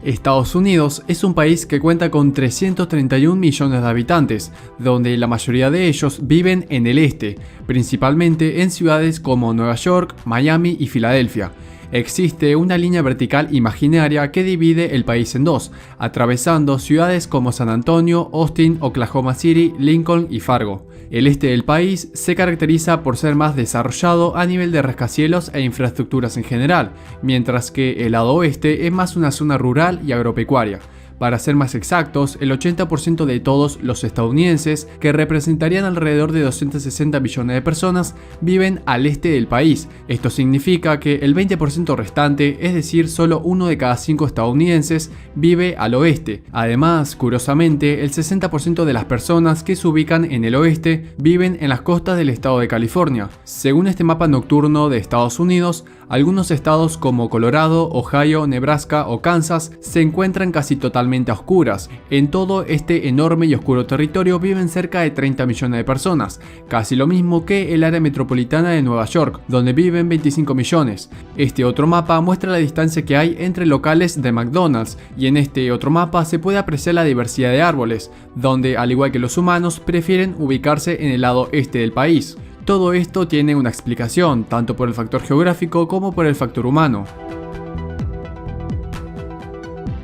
Estados Unidos es un país que cuenta con 331 millones de habitantes, donde la mayoría de ellos viven en el este, principalmente en ciudades como Nueva York, Miami y Filadelfia. Existe una línea vertical imaginaria que divide el país en dos, atravesando ciudades como San Antonio, Austin, Oklahoma City, Lincoln y Fargo. El este del país se caracteriza por ser más desarrollado a nivel de rascacielos e infraestructuras en general, mientras que el lado oeste es más una zona rural y agropecuaria. Para ser más exactos, el 80% de todos los estadounidenses, que representarían alrededor de 260 millones de personas, viven al este del país. Esto significa que el 20% restante, es decir, solo 1 de cada 5 estadounidenses, vive al oeste. Además, curiosamente, el 60% de las personas que se ubican en el oeste viven en las costas del estado de California. Según este mapa nocturno de Estados Unidos, algunos estados como Colorado, Ohio, Nebraska o Kansas se encuentran casi totalmente a oscuras. En todo este enorme y oscuro territorio viven cerca de 30 millones de personas, casi lo mismo que el área metropolitana de Nueva York, donde viven 25 millones. Este otro mapa muestra la distancia que hay entre locales de McDonald's, y en este otro mapa se puede apreciar la diversidad de árboles, donde al igual que los humanos prefieren ubicarse en el lado este del país. Todo esto tiene una explicación, tanto por el factor geográfico como por el factor humano.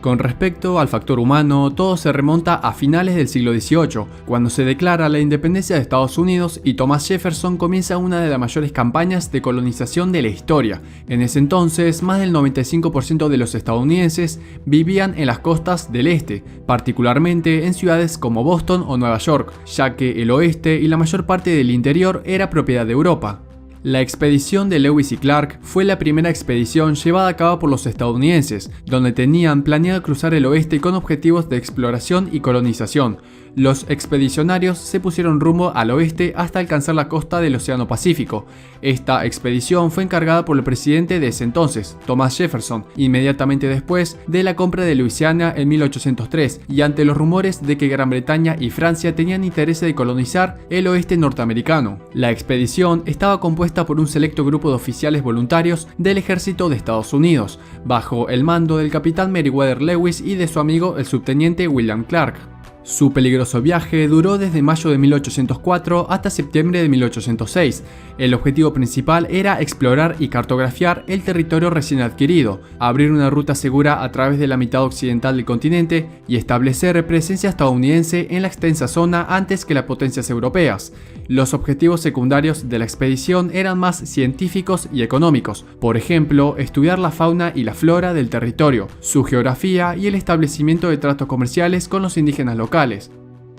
Con respecto al factor humano, todo se remonta a finales del siglo XVIII, cuando se declara la independencia de Estados Unidos y Thomas Jefferson comienza una de las mayores campañas de colonización de la historia. En ese entonces, más del 95% de los estadounidenses vivían en las costas del este, particularmente en ciudades como Boston o Nueva York, ya que el oeste y la mayor parte del interior era propiedad de Europa. La expedición de Lewis y Clark fue la primera expedición llevada a cabo por los estadounidenses, donde tenían planeado cruzar el oeste con objetivos de exploración y colonización. Los expedicionarios se pusieron rumbo al oeste hasta alcanzar la costa del Océano Pacífico. Esta expedición fue encargada por el presidente de ese entonces, Thomas Jefferson, inmediatamente después de la compra de Luisiana en 1803 y ante los rumores de que Gran Bretaña y Francia tenían interés de colonizar el oeste norteamericano. La expedición estaba compuesta por un selecto grupo de oficiales voluntarios del ejército de Estados Unidos, bajo el mando del capitán Meriwether Lewis y de su amigo el subteniente William Clark. Su peligroso viaje duró desde mayo de 1804 hasta septiembre de 1806. El objetivo principal era explorar y cartografiar el territorio recién adquirido, abrir una ruta segura a través de la mitad occidental del continente y establecer presencia estadounidense en la extensa zona antes que las potencias europeas. Los objetivos secundarios de la expedición eran más científicos y económicos, por ejemplo, estudiar la fauna y la flora del territorio, su geografía y el establecimiento de tratos comerciales con los indígenas locales.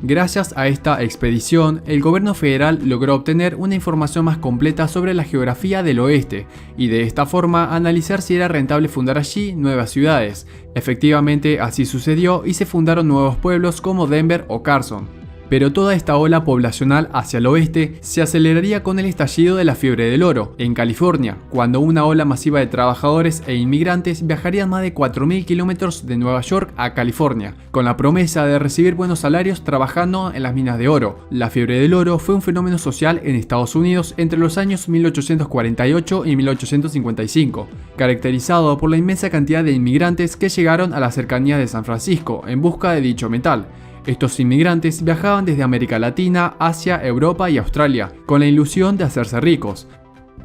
Gracias a esta expedición, el gobierno federal logró obtener una información más completa sobre la geografía del oeste y de esta forma analizar si era rentable fundar allí nuevas ciudades. Efectivamente, así sucedió y se fundaron nuevos pueblos como Denver o Carson. Pero toda esta ola poblacional hacia el oeste se aceleraría con el estallido de la fiebre del oro en California, cuando una ola masiva de trabajadores e inmigrantes viajarían más de 4.000 kilómetros de Nueva York a California, con la promesa de recibir buenos salarios trabajando en las minas de oro. La fiebre del oro fue un fenómeno social en Estados Unidos entre los años 1848 y 1855, caracterizado por la inmensa cantidad de inmigrantes que llegaron a las cercanías de San Francisco en busca de dicho metal. Estos inmigrantes viajaban desde América Latina, Asia, Europa y Australia, con la ilusión de hacerse ricos.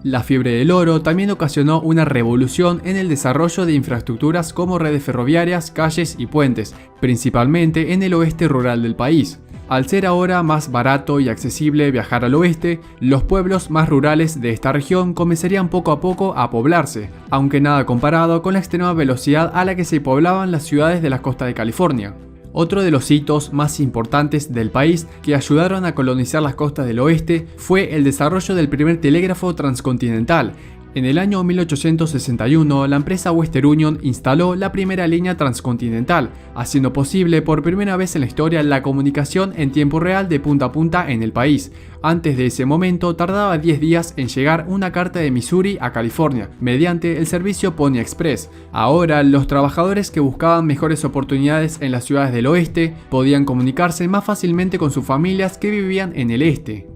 La fiebre del oro también ocasionó una revolución en el desarrollo de infraestructuras como redes ferroviarias, calles y puentes, principalmente en el oeste rural del país. Al ser ahora más barato y accesible viajar al oeste, los pueblos más rurales de esta región comenzarían poco a poco a poblarse, aunque nada comparado con la extrema velocidad a la que se poblaban las ciudades de la costa de California. Otro de los hitos más importantes del país que ayudaron a colonizar las costas del oeste fue el desarrollo del primer telégrafo transcontinental. En el año 1861, la empresa Western Union instaló la primera línea transcontinental, haciendo posible por primera vez en la historia la comunicación en tiempo real de punta a punta en el país. Antes de ese momento, tardaba 10 días en llegar una carta de Missouri a California, mediante el servicio Pony Express. Ahora, los trabajadores que buscaban mejores oportunidades en las ciudades del oeste podían comunicarse más fácilmente con sus familias que vivían en el este.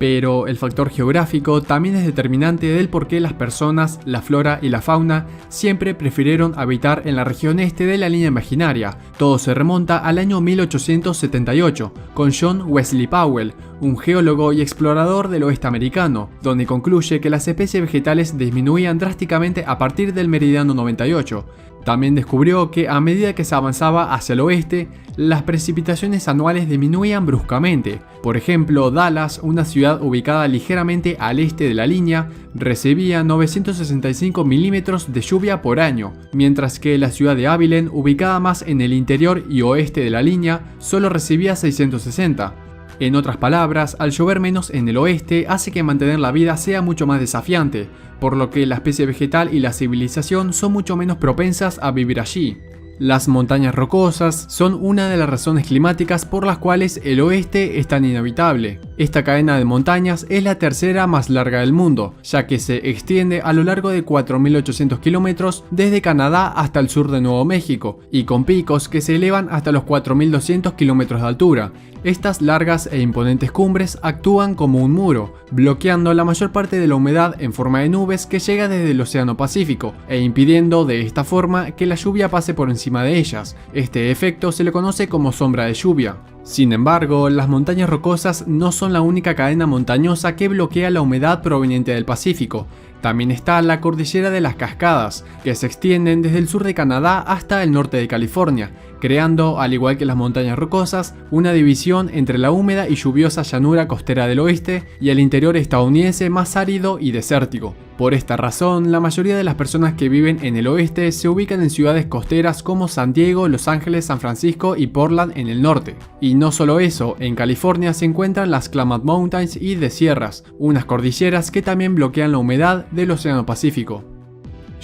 Pero el factor geográfico también es determinante del por qué las personas, la flora y la fauna siempre prefirieron habitar en la región este de la línea imaginaria. Todo se remonta al año 1878, con John Wesley Powell, un geólogo y explorador del oeste americano, donde concluye que las especies vegetales disminuían drásticamente a partir del meridiano 98. También descubrió que a medida que se avanzaba hacia el oeste, las precipitaciones anuales disminuían bruscamente. Por ejemplo, Dallas, una ciudad ubicada ligeramente al este de la línea, recibía 965 milímetros de lluvia por año, mientras que la ciudad de Abilene, ubicada más en el interior y oeste de la línea, solo recibía 660. En otras palabras, al llover menos en el oeste hace que mantener la vida sea mucho más desafiante, por lo que la especie vegetal y la civilización son mucho menos propensas a vivir allí. Las montañas rocosas son una de las razones climáticas por las cuales el oeste es tan inhabitable. Esta cadena de montañas es la tercera más larga del mundo, ya que se extiende a lo largo de 4.800 kilómetros desde Canadá hasta el sur de Nuevo México, y con picos que se elevan hasta los 4.200 kilómetros de altura. Estas largas e imponentes cumbres actúan como un muro, bloqueando la mayor parte de la humedad en forma de nubes que llega desde el Océano Pacífico, e impidiendo de esta forma que la lluvia pase por encima de ellas. Este efecto se le conoce como sombra de lluvia. Sin embargo, las montañas rocosas no son la única cadena montañosa que bloquea la humedad proveniente del Pacífico. También está la cordillera de las Cascadas, que se extienden desde el sur de Canadá hasta el norte de California, creando, al igual que las montañas rocosas, una división entre la húmeda y lluviosa llanura costera del oeste y el interior estadounidense más árido y desértico. Por esta razón, la mayoría de las personas que viven en el oeste se ubican en ciudades costeras como San Diego, Los Ángeles, San Francisco y Portland en el norte. Y no solo eso, en California se encuentran las Klamath Mountains y de Sierras, unas cordilleras que también bloquean la humedad del Océano Pacífico.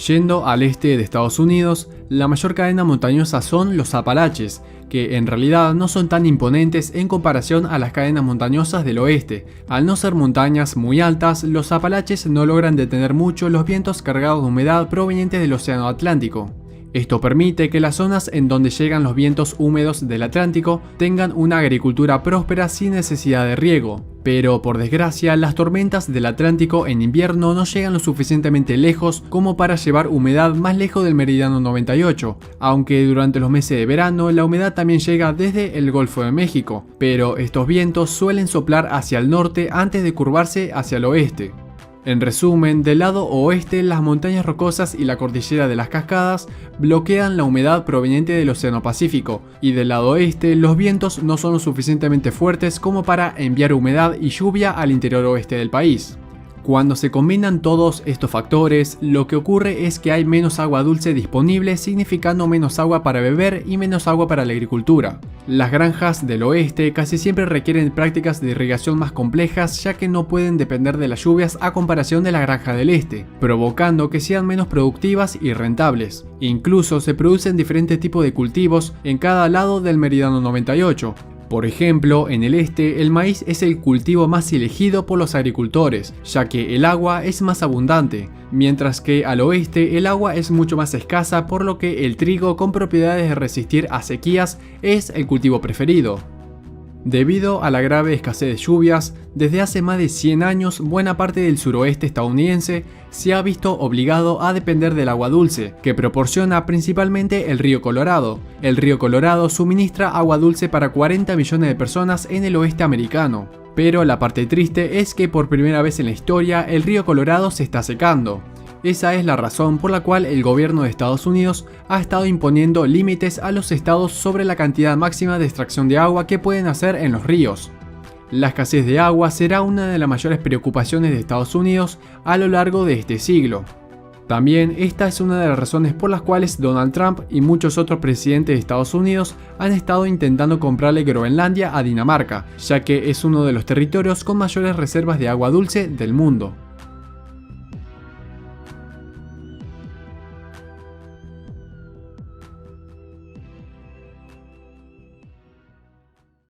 Yendo al este de Estados Unidos, la mayor cadena montañosa son los Apalaches, que en realidad no son tan imponentes en comparación a las cadenas montañosas del oeste. Al no ser montañas muy altas, los Apalaches no logran detener mucho los vientos cargados de humedad provenientes del Océano Atlántico. Esto permite que las zonas en donde llegan los vientos húmedos del Atlántico tengan una agricultura próspera sin necesidad de riego. Pero por desgracia, las tormentas del Atlántico en invierno no llegan lo suficientemente lejos como para llevar humedad más lejos del meridiano 98, aunque durante los meses de verano la humedad también llega desde el Golfo de México, pero estos vientos suelen soplar hacia el norte antes de curvarse hacia el oeste. En resumen, del lado oeste, las montañas rocosas y la cordillera de las Cascadas bloquean la humedad proveniente del Océano Pacífico, y del lado oeste, los vientos no son lo suficientemente fuertes como para enviar humedad y lluvia al interior oeste del país. Cuando se combinan todos estos factores, lo que ocurre es que hay menos agua dulce disponible, significando menos agua para beber y menos agua para la agricultura. Las granjas del oeste casi siempre requieren prácticas de irrigación más complejas, ya que no pueden depender de las lluvias a comparación de la granja del este, provocando que sean menos productivas y rentables. Incluso se producen diferentes tipos de cultivos en cada lado del meridiano 98. Por ejemplo, en el este, el maíz es el cultivo más elegido por los agricultores, ya que el agua es más abundante, mientras que al oeste el agua es mucho más escasa, por lo que el trigo con propiedades de resistir a sequías es el cultivo preferido. Debido a la grave escasez de lluvias, desde hace más de 100 años buena parte del suroeste estadounidense se ha visto obligado a depender del agua dulce, que proporciona principalmente el río Colorado. El río Colorado suministra agua dulce para 40 millones de personas en el oeste americano. Pero la parte triste es que por primera vez en la historia el río Colorado se está secando. Esa es la razón por la cual el gobierno de Estados Unidos ha estado imponiendo límites a los estados sobre la cantidad máxima de extracción de agua que pueden hacer en los ríos. La escasez de agua será una de las mayores preocupaciones de Estados Unidos a lo largo de este siglo. También esta es una de las razones por las cuales Donald Trump y muchos otros presidentes de Estados Unidos han estado intentando comprarle Groenlandia a Dinamarca, ya que es uno de los territorios con mayores reservas de agua dulce del mundo.